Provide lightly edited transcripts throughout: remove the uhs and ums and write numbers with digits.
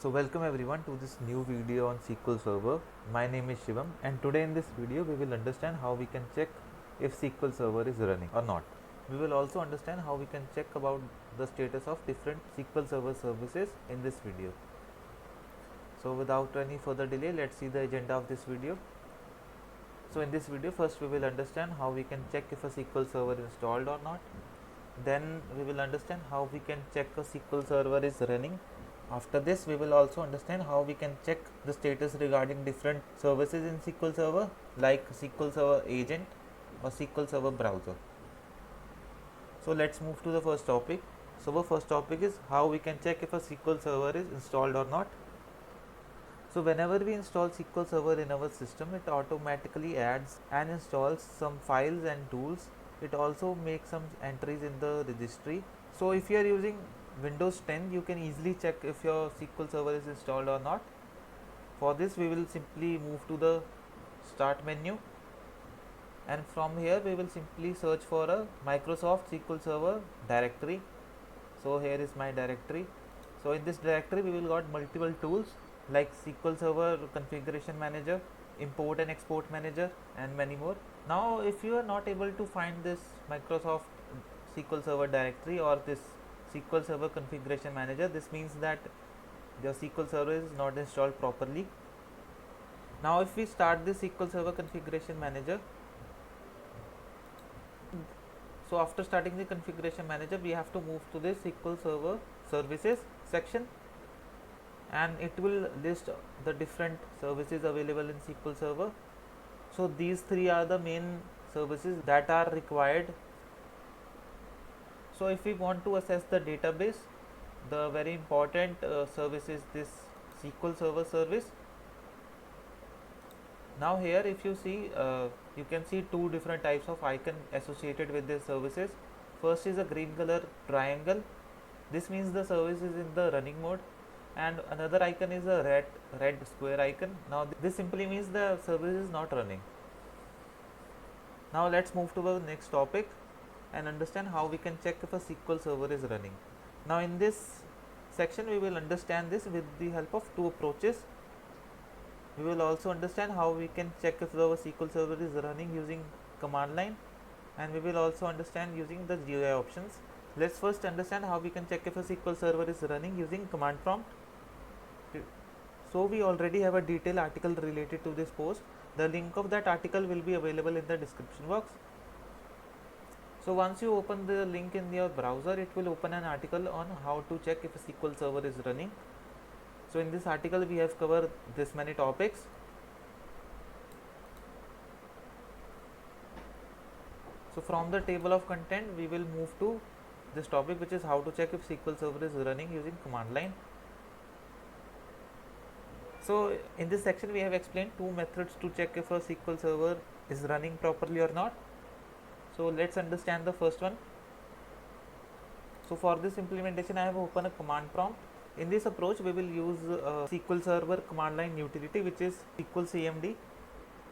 So welcome everyone to this new video on SQL Server. My name is Shivam and today in this video we will understand how we can check if SQL Server is running or not. We will also understand how we can check about the status of different SQL Server services in this video. So without any further delay, let's see the agenda of this video. So in this video first we will understand how we can check if a SQL Server is installed or not. Then we will understand how we can check a SQL Server is running. After this, we will also understand how we can check the status regarding different services in SQL Server like SQL Server Agent or SQL Server Browser. So let's move to the first topic. So the first topic is how we can check if a SQL Server is installed or not. So whenever we install SQL Server in our system, it automatically adds and installs some files and tools. It also makes some entries in the registry. So if you are using Windows 10, you can easily check if your SQL Server is installed or not. For this, we will simply move to the Start menu, and from here we will simply search for a Microsoft SQL Server directory. So here is my directory. So in this directory we will got multiple tools like SQL Server Configuration Manager, Import and Export Manager, and many more. Now if you are not able to find this Microsoft SQL Server directory or this SQL Server Configuration Manager, this means that your SQL Server is not installed properly. Now if we start the SQL Server Configuration Manager, so after starting the Configuration Manager, we have to move to the SQL Server Services section, and it will list the different services available in SQL Server. So these three are the main services that are required. So if we want to access the database, the very important service is this SQL Server service. Now here if you see, you can see two different types of icon associated with these services. First is a green color triangle. This means the service is in the running mode, and another icon is a red square icon. Now this simply means the service is not running. Now let's move to the next topic and understand how we can check if a SQL Server is running. Now in this section we will understand this with the help of two approaches. We will also understand how we can check if our SQL Server is running using command line, and we will also understand using the GUI options. Let's first understand how we can check if a SQL Server is running using command prompt. So we already have a detailed article related to this post. The link of that article will be available in the description box. So once you open the link in your browser, it will open an article on how to check if a SQL Server is running. So in this article we have covered this many topics. So from the table of content we will move to this topic, which is how to check if SQL Server is running using command line. So in this section we have explained two methods to check if a SQL Server is running properly or not. So let's understand the first one. So for this implementation I have opened a command prompt. In this approach we will use SQL Server command line utility, which is SQL CMD.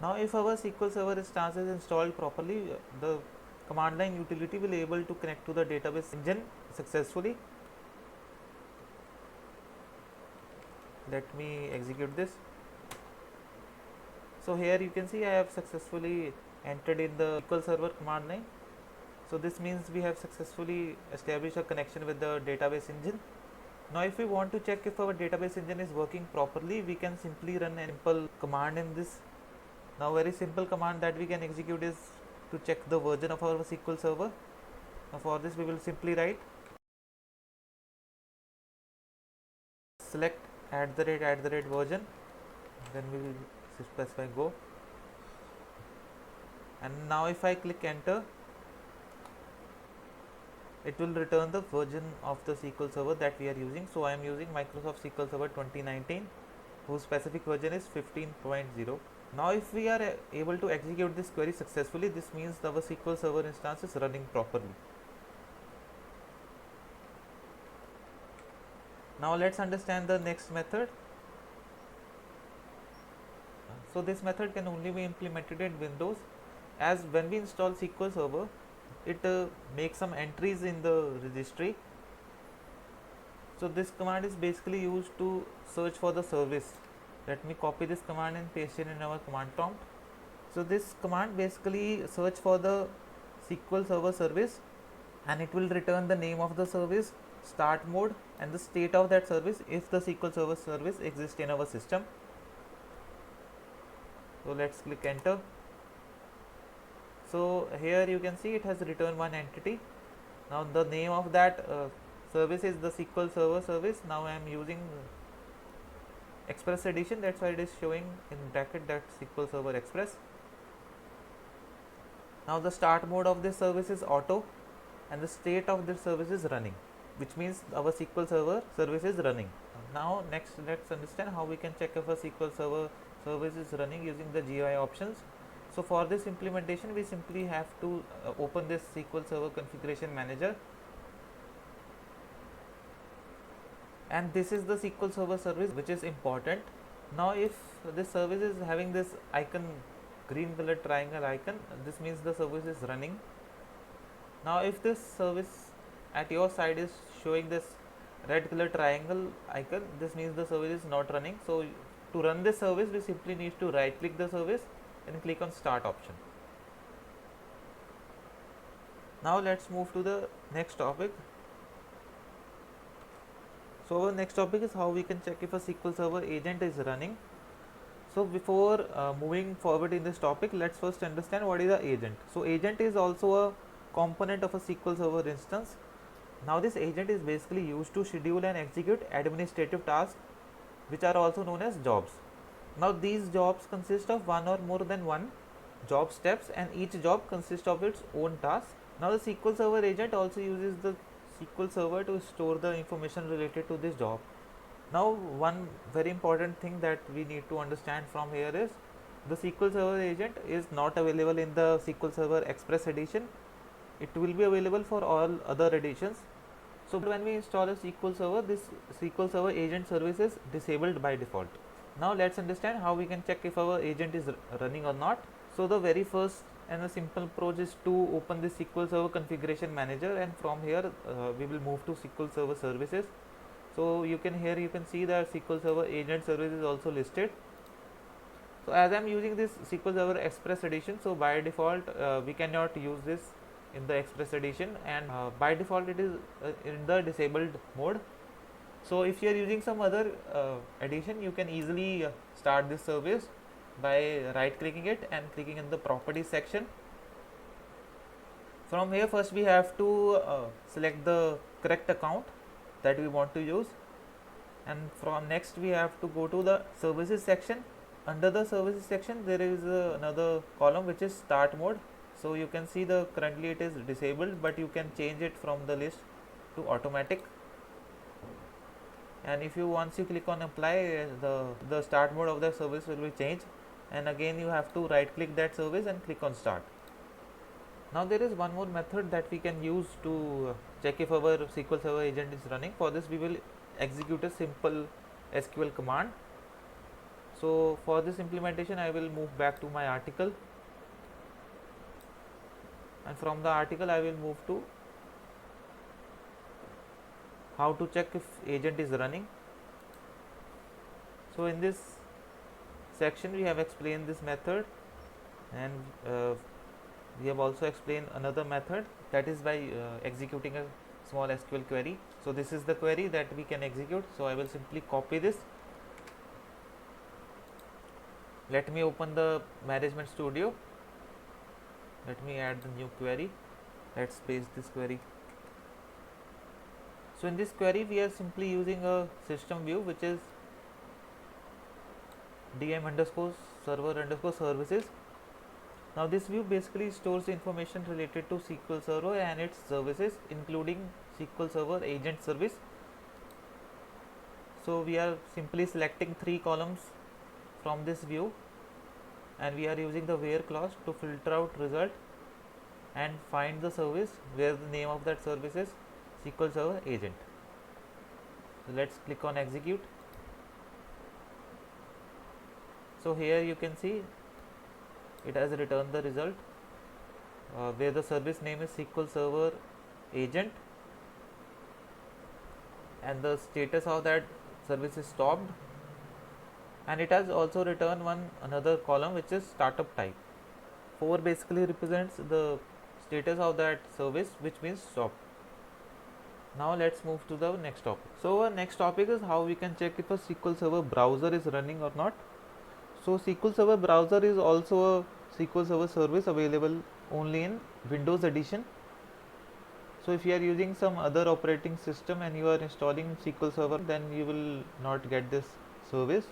Now if our SQL Server instance is installed properly, the command line utility will be able to connect to the database engine successfully. Let me execute this. So here you can see I have successfully entered in the SQL Server command line. So this means we have successfully established a connection with the database engine. Now if we want to check if our database engine is working properly, we can simply run a simple command in this. Now very simple command that we can execute is to check the version of our SQL Server. Now for this we will simply write select @ version, then we will specify go, and now if I click enter, it will return the version of the SQL Server that we are using. So I am using Microsoft SQL Server 2019, whose specific version is 15.0. Now if we are able to execute this query successfully, this means our SQL Server instance is running properly. Now let's understand the next method. So this method can only be implemented in Windows, as when we install SQL Server, it makes some entries in the registry. So this command is basically used to search for the service. Let me copy this command and paste it in our command prompt. So this command basically search for the SQL Server service, and it will return the name of the service, start mode, and the state of that service if the SQL Server service exists in our system. So let's click enter. So here you can see it has returned one entity. Now the name of that service is the SQL Server service. Now I am using Express edition, that's why it is showing in bracket that SQL Server Express. Now the start mode of this service is auto, and the state of this service is running, which means our SQL Server service is running. Now next let's understand how we can check if a SQL Server service is running using the GUI options. So for this implementation we simply have to open this SQL Server configuration manager, and this is the SQL Server service which is important. Now if this service is having this icon, green color triangle icon, this means the service is running. Now if this service at your side is showing this red color triangle icon, this means the service is not running. So to run this service we simply need to right click the service and click on start option. Now let's move to the next topic. So our next topic is how we can check if a SQL Server agent is running. So before moving forward in this topic, let's first understand what is an agent. So agent is also a component of a SQL Server instance. Now this agent is basically used to schedule and execute administrative tasks, which are also known as jobs. Now these jobs consist of one or more than one job steps, and each job consists of its own task. Now the SQL Server agent also uses the SQL Server to store the information related to this job. Now one very important thing that we need to understand from here is the SQL Server agent is not available in the SQL Server Express edition. It will be available for all other editions. So when we install a SQL Server, this SQL Server agent service is disabled by default. Now let's understand how we can check if our agent is running or not. So the very first and a simple approach is to open the SQL Server configuration manager, and from here we will move to SQL Server services. So you can see that SQL Server agent service is also listed. So as I am using this SQL Server Express edition, so by default we cannot use this in the Express edition, and by default it is in the disabled mode. So if you are using some other edition, you can easily start this service by right clicking it and clicking in the properties section. From here first we have to select the correct account that we want to use, and from next we have to go to the services section. Under the services section there is another column which is start mode. So you can see the currently it is disabled, but you can change it from the list to automatic, and if you once you click on apply, the start mode of the service will be changed, and again you have to right click that service and click on start. Now there is one more method that we can use to check if our SQL Server agent is running. For this we will execute a simple SQL command. So for this implementation I will move back to my article, and from the article I will move to how to check if agent is running. So in this section we have explained this method, and we have also explained another method, that is by executing a small SQL query. So this is the query that we can execute. So I will simply copy this. Let me open the Management Studio. Let me add the new query. Let's paste this query. So in this query we are simply using a system view which is dm_server_services. Now this view basically stores information related to SQL Server and its services, including SQL Server agent service. So we are simply selecting 3 columns from this view, and we are using the where clause to filter out result and find the service where the name of that service is SQL Server agent. So let's click on execute. So here you can see it has returned the result where the service name is SQL Server agent, and the status of that service is stopped, and it has also returned another column which is startup type. 4 basically represents the status of that service, which means stopped. Now let's move to the next topic. So our next topic is how we can check if a SQL Server browser is running or not. So SQL Server browser is also a SQL Server service available only in Windows edition. So if you are using some other operating system and you are installing SQL Server, then you will not get this service.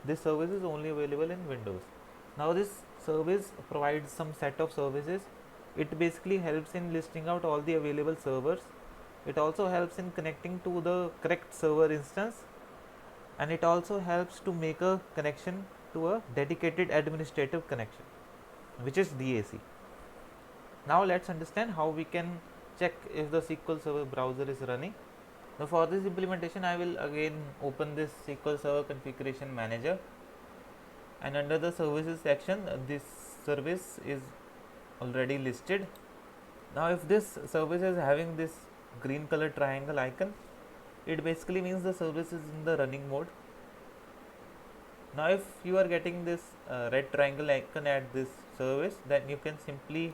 This service is only available in Windows. Now this service provides some set of services. It basically helps in listing out all the available servers. It also helps in connecting to the correct server instance, and it also helps to make a connection to a dedicated administrative connection, which is DAC. Now let's understand how we can check if the SQL Server browser is running. Now for this implementation, I will again open this SQL Server Configuration Manager, and under the services section, this service is already listed. Now if this service is having this green color triangle icon, it basically means the service is in the running mode. Now if you are getting this red triangle icon at this service, then you can simply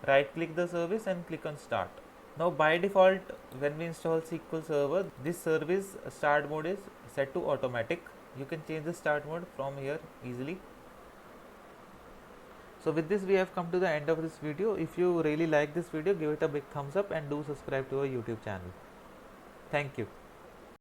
right click the service and click on start. Now by default, when we install SQL Server, this service start mode is set to automatic. You can change the start mode from here easily. So with this we have come to the end of this video. If you really like this video, give it a big thumbs up and do subscribe to our YouTube channel. Thank you.